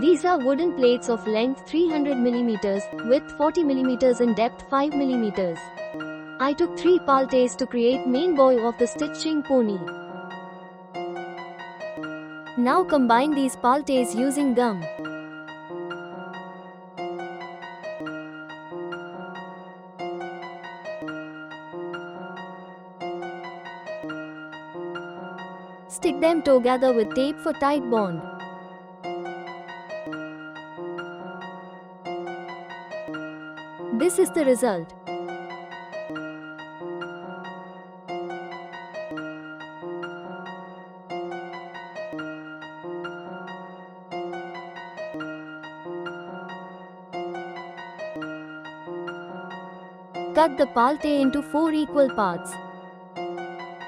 These are wooden plates of length 300 mm, width 40 mm and depth 5 mm. I took 3 paltes to create main boy of the stitching pony. Now combine these paltes using gum. Stick them together with tape for tight bond. This is the result. Cut the palte into 4 equal parts,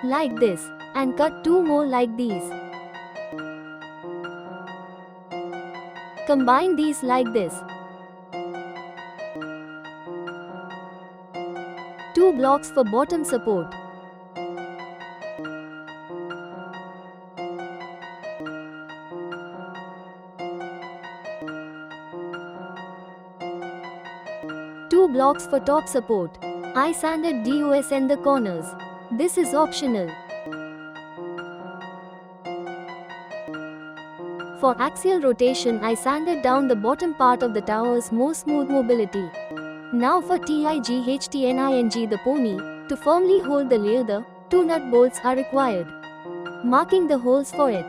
like this, and cut 2 more like these. Combine these like this. 2 blocks for bottom support. Two blocks for top support. I sanded DOS in the corners. This is optional. For axial rotation, I sanded down the bottom part of the tower's more smooth mobility. Now for TIGHTNING the pony, to firmly hold the leather, 2 nut bolts are required. Marking the holes for it.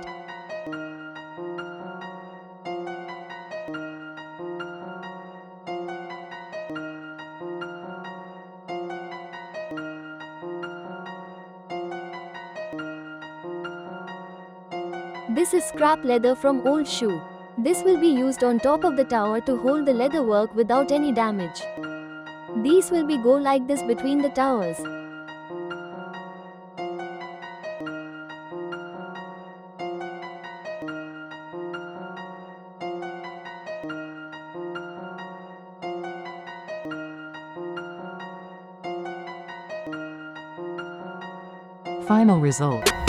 This is scrap leather from old shoe. This will be used on top of the tower to hold the leather work without any damage. These will be go like this between the towers. Final result.